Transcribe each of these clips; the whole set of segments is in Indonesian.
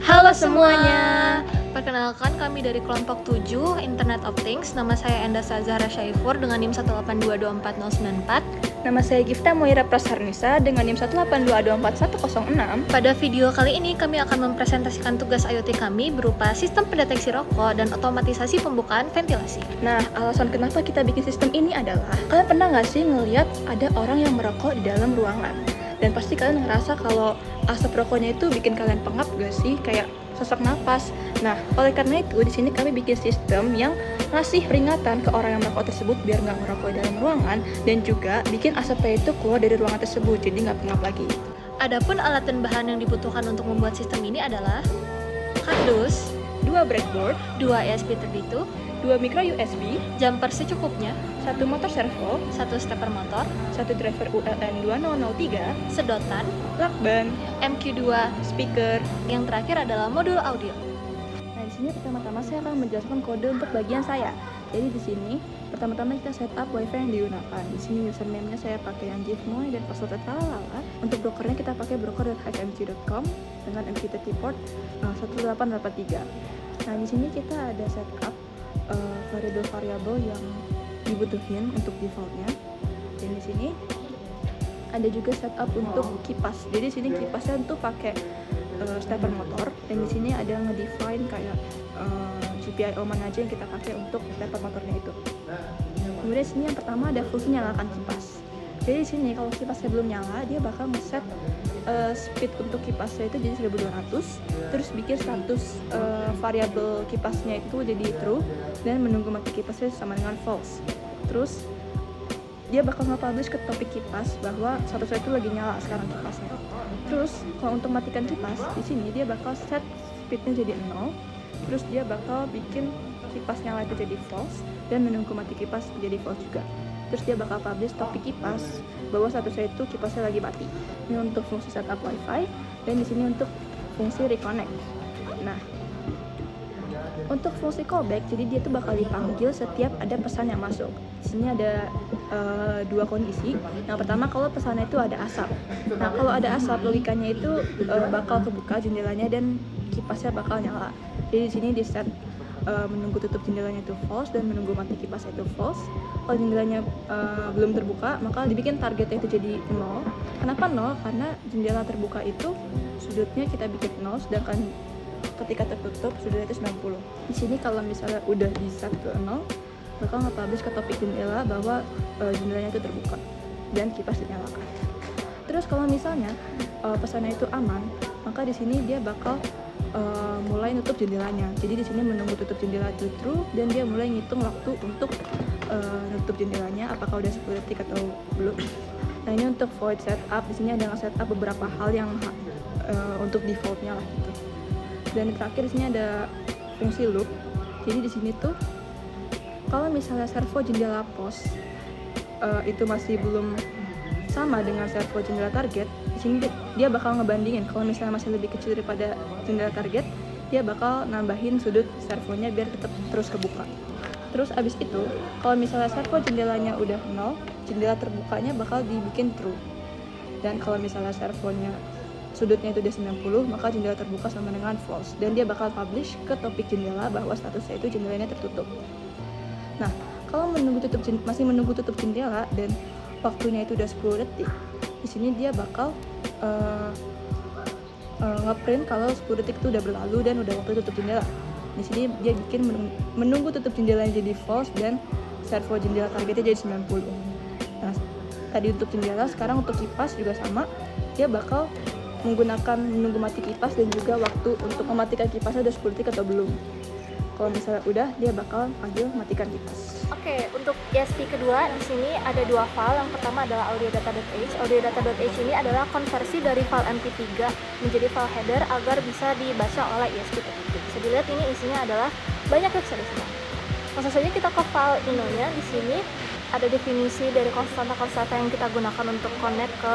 Halo semuanya. Perkenalkan kami dari kelompok 7 Internet of Things. Nama saya Endasa Zahra Syaifur dengan NIM 182249094. Nama saya Gifta Moira Prasarnisa dengan NIM 182244106. Pada video kali ini kami akan mempresentasikan tugas IoT kami berupa sistem pendeteksi rokok dan otomatisasi pembukaan ventilasi. Nah, alasan kenapa kita bikin sistem ini adalah, kalian pernah nggak sih ngelihat ada orang yang merokok di dalam ruangan? Dan pasti kalian ngerasa kalau asap rokoknya itu bikin kalian pengap gak sih? Kayak sesak napas. Nah, oleh karena itu di sini kami bikin sistem yang ngasih peringatan ke orang yang merokok tersebut biar nggak merokok di dalam ruangan, dan juga bikin asapnya itu keluar dari ruangan tersebut, jadi nggak pengap lagi. Adapun alat dan bahan yang dibutuhkan untuk membuat sistem ini adalah kardus, 2 breadboard, 2 ESP32, 2 micro USB, jumper secukupnya, 1 motor servo, 1 stepper motor, 1 driver ULN 2003, sedotan, lakban, MQ2, speaker. yang terakhir adalah modul audio. Nah, di sini pertama-tama saya akan menjelaskan kode untuk bagian saya. Jadi di sini pertama-tama kita setup WiFi yang digunakan. Di sini username-nya saya pakai yang Jifmoy dan password lalala. Untuk brokernya kita pakai broker.hackmq.com dengan MQ30 port 1883. Nah, di sini kita ada setup variabel-variabel yang dibutuhin untuk defaultnya. Dan di sini ada juga setup untuk kipas. Jadi di sini kipasnya untuk pakai stepper motor, dan di sini ada ngedefine kayak GPIO mana aja yang kita pakai untuk stepper motornya itu. Kemudian di sini yang pertama ada fungsi nyalakan kipas. Jadi di sini kalau kipasnya belum nyala, dia bakal ngeset speed untuk kipasnya itu jadi 1200, terus bikin status variabel kipasnya itu jadi true, dan menunggu mati kipasnya sama dengan false. Terus dia bakal nge-publish ke topik kipas bahwa statusnya itu lagi nyala sekarang kipasnya. Terus kalau untuk matikan kipas, di sini dia bakal set speednya jadi 0, terus dia bakal bikin kipas nyala itu jadi false, dan menunggu mati kipas jadi false juga. Terus dia bakal publish topik kipas bahwa statusnya itu kipasnya lagi mati. Ini untuk fungsi setup wifi, dan di sini untuk fungsi reconnect. Nah, untuk fungsi callback, jadi dia tuh bakal dipanggil setiap ada pesan yang masuk. Di sini ada dua kondisi. Yang pertama kalau pesannya itu ada asap. Nah, kalau ada asap, logikanya itu bakal kebuka jendelanya dan kipasnya bakal nyala. Jadi di sini di set menunggu tutup jendelanya itu false dan menunggu mati kipasnya itu false. Kalau jendelanya belum terbuka, maka dibikin targetnya itu jadi 0. Kenapa 0? Karena jendela terbuka itu sudutnya kita bikin 0, sedangkan ketika tertutup sudutnya itu 90. Di sini kalau misalnya udah di set ke 0, bakal nge-publish ke topik jendela bahwa jendelanya itu terbuka dan kipas dinyalakan. Terus kalau misalnya pesannya itu aman, maka di sini dia bakal mulai nutup jendelanya. Jadi di sini menunggu tutup jendela itu true, dan dia mulai ngitung waktu untuk nutup jendelanya apakah udah 10 detik atau belum. Nah, ini untuk void setup. Di sini ada setup beberapa hal yang untuk defaultnya lah gitu. Dan terakhir di sini ada fungsi loop. Jadi di sini tuh kalau misalnya servo jendela pos itu masih belum sama dengan servo jendela target, di sini dia bakal ngebandingin. Kalau misalnya masih lebih kecil daripada jendela target, dia bakal nambahin sudut servonya biar tetap terus kebuka. Terus abis itu, kalau misalnya servo jendelanya udah 0, jendela terbukanya bakal dibikin true. Dan kalau misalnya servonya sudutnya itu udah 90, maka jendela terbuka sama dengan false, dan dia bakal publish ke topik jendela bahwa statusnya itu jendelanya tertutup. Nah, kalau masih menunggu tutup jendela dan waktunya itu udah 10 detik, di sini dia bakal ngeprint kalau 10 detik itu udah berlalu dan udah waktu tutup jendela. Di sini dia bikin menunggu tutup jendelanya jadi false dan servo jendela targetnya jadi 90. Nah, tadi untuk jendela, sekarang untuk kipas juga sama. Dia bakal menggunakan menunggu mati kipas dan juga waktu untuk mematikan kipasnya udah 10 detik atau belum. Kalau misalnya udah, dia bakal panggil matikan kipas. Oke, untuk ESP kedua di sini ada dua file. Yang pertama adalah audiodata.h. Audiodata.h ini adalah konversi dari file MP3 menjadi file header agar bisa dibaca oleh ESP. Bisa dilihat ini isinya adalah banyak website di sini. Langsung saja kita ke file inonya. Di sini ada definisi dari konstanta-konstanta yang kita gunakan untuk connect ke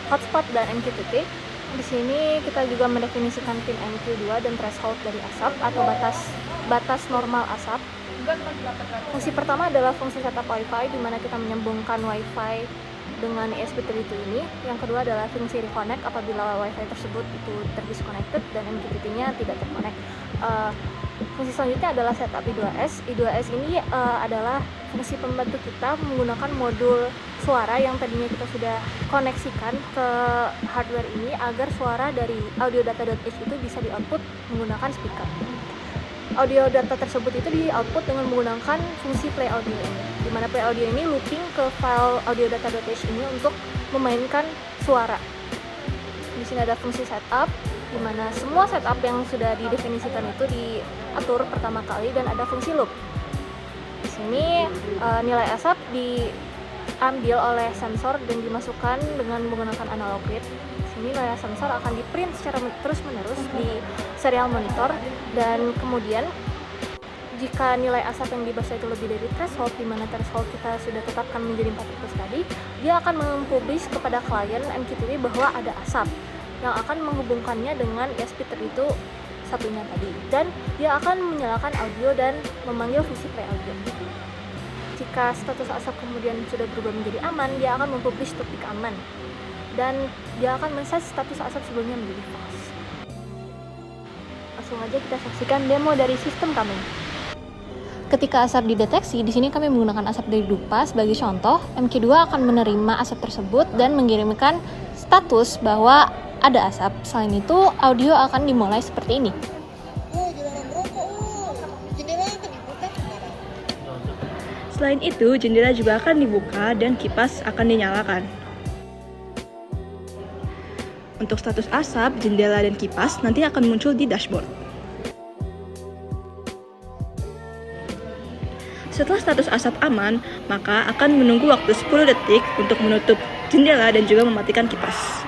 hotspot dan MQTT. Di sini kita juga mendefinisikan pin MQ2 dan threshold dari asap atau batas normal asap. Fungsi pertama adalah fungsi setup WiFi, di mana kita menyambungkan WiFi dengan ESP32 ini. Yang kedua adalah fungsi reconnect apabila WiFi tersebut itu terdisconnected dan MQTT-nya tidak terconnect. Fungsi selanjutnya adalah setup I2S. I2S ini adalah fungsi pembantu kita menggunakan modul suara yang tadinya kita sudah koneksikan ke hardware ini agar suara dari audiodata.h itu bisa di-output menggunakan speaker. Audio data tersebut itu di-output dengan menggunakan fungsi play audio ini, di mana play audio ini looping ke file audiodata.h ini untuk memainkan suara. Di sini ada fungsi setup, di mana semua setup yang sudah didefinisikan itu diatur pertama kali, dan ada fungsi loop. Di sini nilai asap diambil oleh sensor dan dimasukkan dengan menggunakan analog read. Ini nilai sensor akan di-print secara terus-menerus di serial monitor, dan kemudian jika nilai asap yang dibaca itu lebih dari threshold, di mana threshold kita sudah tetapkan menjadi 400 tadi, dia akan mempublish kepada klien MQTT bahwa ada asap yang akan menghubungkannya dengan ESP32 satunya tadi, dan dia akan menyalakan audio dan memanggil fungsi play audio. Jika status asap kemudian sudah berubah menjadi aman, dia akan mempublish topik aman, dan dia akan men-set status asap sebelumnya menjadi false. Langsung aja kita saksikan demo dari sistem kami. Ketika asap dideteksi, di sini kami menggunakan asap dari dupa sebagai contoh. MQ2 akan menerima asap tersebut dan mengirimkan status bahwa ada asap. Selain itu, audio akan dimulai seperti ini. Selain itu, jendela juga akan dibuka dan kipas akan dinyalakan. Untuk status asap, jendela dan kipas nanti akan muncul di dashboard. Setelah status asap aman, maka akan menunggu waktu 10 detik untuk menutup jendela dan juga mematikan kipas.